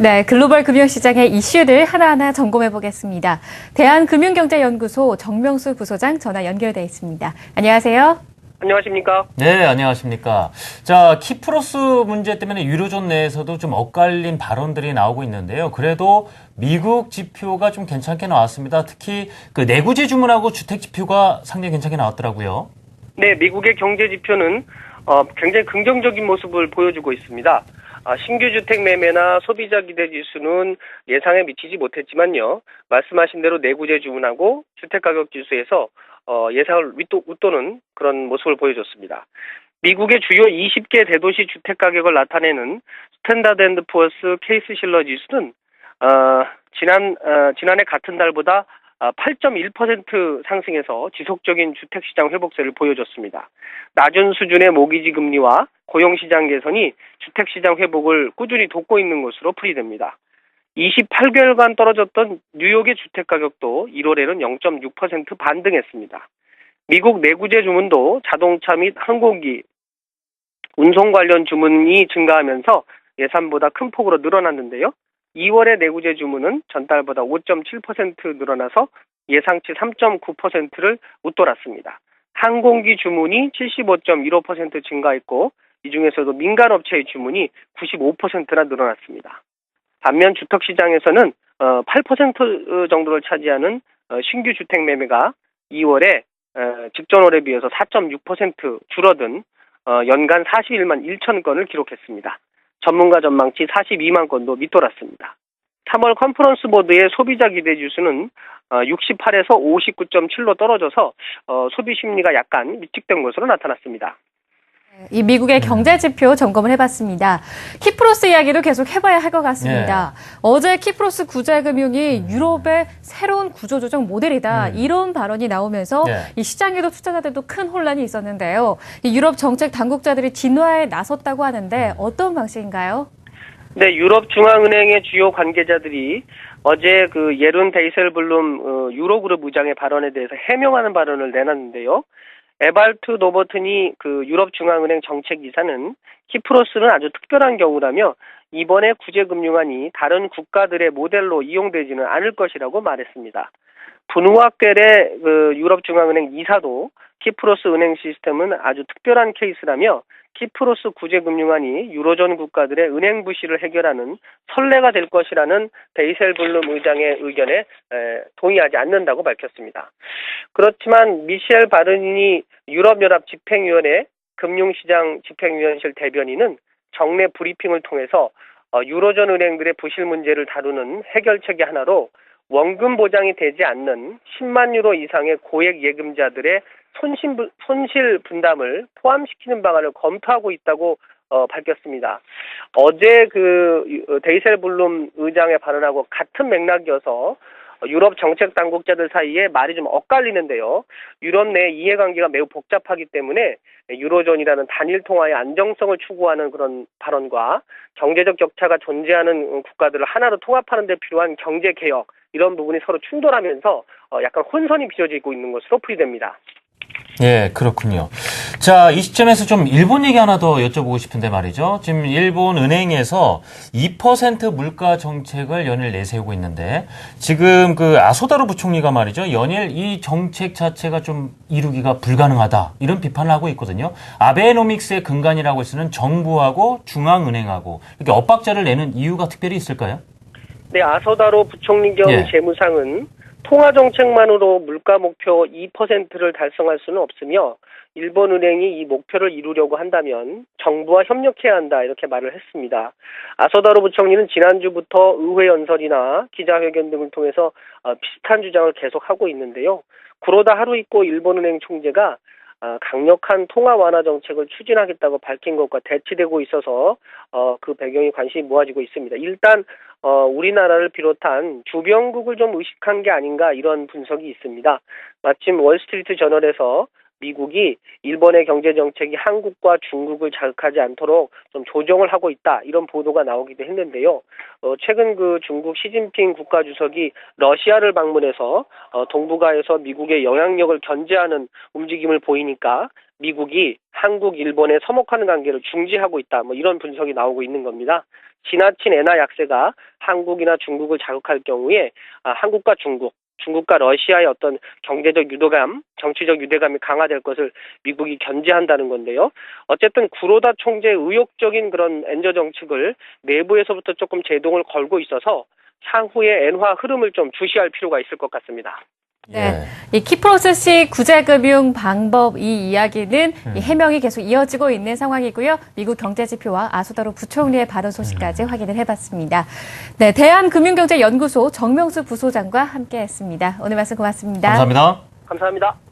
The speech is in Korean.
네, 글로벌 금융시장의 이슈를 하나하나 점검해 보겠습니다. 대한금융경제연구소 정명수 부소장 전화 연결돼 있습니다. 안녕하세요. 안녕하십니까? 네, 안녕하십니까. 자, 키프로스 문제 때문에 유로존 내에서도 좀 엇갈린 발언들이 나오고 있는데요. 그래도 미국 지표가 좀 괜찮게 나왔습니다. 특히 그 내구재 주문하고 주택 지표가 상당히 괜찮게 나왔더라고요. 네, 미국의 경제 지표는 굉장히 긍정적인 모습을 보여주고 있습니다. 신규 주택 매매나 소비자 기대 지수는 예상에 미치지 못했지만요. 말씀하신 대로 내구재 주문하고 주택 가격 지수에서 예상을 웃도는 그런 모습을 보여줬습니다. 미국의 주요 20개 대도시 주택 가격을 나타내는 스탠다드 앤드 푸어스 케이스 실러 지수는 지난해 같은 달보다 8.1% 상승해서 지속적인 주택시장 회복세를 보여줬습니다. 낮은 수준의 모기지 금리와 고용시장 개선이 주택시장 회복을 꾸준히 돕고 있는 것으로 풀이됩니다. 28개월간 떨어졌던 뉴욕의 주택가격도 1월에는 0.6% 반등했습니다. 미국 내구재 주문도 자동차 및 항공기, 운송 관련 주문이 증가하면서 예상보다 큰 폭으로 늘어났는데요. 2월의 내구재 주문은 전달보다 5.7% 늘어나서 예상치 3.9%를 웃돌았습니다. 항공기 주문이 75.15% 증가했고 이 중에서도 민간업체의 주문이 95%나 늘어났습니다. 반면 주택시장에서는 8% 정도를 차지하는 신규 주택 매매가 2월에 직전월에 비해서 4.6% 줄어든 연간 41만 1천 건을 기록했습니다. 전문가 전망치 42만 건도 밑돌았습니다. 3월 컨퍼런스 보드의 소비자 기대 지수는 68에서 59.7로 떨어져서 소비 심리가 약간 위축된 것으로 나타났습니다. 이 미국의 경제 지표 점검을 해봤습니다. 키프로스 이야기도 계속 해봐야 할 것 같습니다. 어제 키프로스 구제금융이 유럽의 새로운 구조조정 모델이다. 이런 발언이 나오면서 이 시장에도 투자자들도 큰 혼란이 있었는데요. 이 유럽 정책 당국자들이 진화에 나섰다고 하는데 어떤 방식인가요? 네, 유럽 중앙은행의 주요 관계자들이 어제 그 예룬 데이셀블룸 유로그룹 의장의 발언에 대해서 해명하는 발언을 내놨는데요. 에발트 노버튼이 그 유럽 중앙은행 정책이사는 키프로스는 아주 특별한 경우라며 이번에 구제금융안이 다른 국가들의 모델로 이용되지는 않을 것이라고 말했습니다. 분우아켈의 그 유럽 중앙은행 이사도 키프로스 은행 시스템은 아주 특별한 케이스라며 키프로스 구제금융안이 유로존 국가들의 은행 부실을 해결하는 선례가 될 것이라는 데이셀블룸 의장의 의견에 동의하지 않는다고 밝혔습니다. 그렇지만 미셸 바르니 유럽연합 집행위원회 금융시장 집행위원실 대변인은 정례 브리핑을 통해서 유로존 은행들의 부실 문제를 다루는 해결책의 하나로 원금 보장이 되지 않는 10만 유로 이상의 고액 예금자들의 손실 분담을 포함시키는 방안을 검토하고 있다고 밝혔습니다. 어제 그 데이셀블룸 의장의 발언하고 같은 맥락이어서 유럽 정책 당국자들 사이에 말이 좀 엇갈리는데요. 유럽 내 이해관계가 매우 복잡하기 때문에 유로존이라는 단일 통화의 안정성을 추구하는 그런 발언과 경제적 격차가 존재하는 국가들을 하나로 통합하는 데 필요한 경제 개혁 이런 부분이 서로 충돌하면서 약간 혼선이 빚어지고 있는 것으로 풀이됩니다. 예, 그렇군요. 자, 이 시점에서 좀 일본 얘기 하나 더 여쭤보고 싶은데 말이죠. 지금 일본 은행에서 2% 물가 정책을 연일 내세우고 있는데 지금 그 아소다로 부총리가 말이죠. 연일 이 정책 자체가 좀 이루기가 불가능하다. 이런 비판을 하고 있거든요. 아베노믹스의 근간이라고 쓰는 정부하고 중앙은행하고 이렇게 엇박자를 내는 이유가 특별히 있을까요? 네, 아소다로 부총리 겸 재무상은 통화 정책만으로 물가 목표 2%를 달성할 수는 없으며 일본 은행이 이 목표를 이루려고 한다면 정부와 협력해야 한다 이렇게 말을 했습니다. 아소다로 부총리는 지난주부터 의회 연설이나 기자회견 등을 통해서 비슷한 주장을 계속하고 있는데요. 구로다 하루이코 일본은행 총재가 강력한 통화 완화 정책을 추진하겠다고 밝힌 것과 대치되고 있어서 그 배경이 관심이 모아지고 있습니다. 일단 우리나라를 비롯한 주변국을 좀 의식한 게 아닌가 이런 분석이 있습니다. 마침 월스트리트 저널에서 미국이 일본의 경제 정책이 한국과 중국을 자극하지 않도록 좀 조정을 하고 있다 이런 보도가 나오기도 했는데요. 최근 그 중국 시진핑 국가주석이 러시아를 방문해서 동북아에서 미국의 영향력을 견제하는 움직임을 보이니까 미국이 한국, 일본에 서먹하는 관계를 중지하고 있다. 뭐 이런 분석이 나오고 있는 겁니다. 지나친 엔화 약세가 한국이나 중국을 자극할 경우에 한국과 중국과 러시아의 어떤 경제적 유도감, 정치적 유대감이 강화될 것을 미국이 견제한다는 건데요. 어쨌든 구로다 총재의 의욕적인 그런 엔저 정책을 내부에서부터 조금 제동을 걸고 있어서 향후의 엔화 흐름을 좀 주시할 필요가 있을 것 같습니다. 네. 이 키프로스식 구제금융 방법 이 이야기는 이 해명이 계속 이어지고 있는 상황이고요. 미국 경제지표와 아수다로 부총리의 발언 소식까지 확인을 해봤습니다. 네, 대한금융경제연구소 정명수 부소장과 함께했습니다. 오늘 말씀 고맙습니다. 감사합니다. 감사합니다.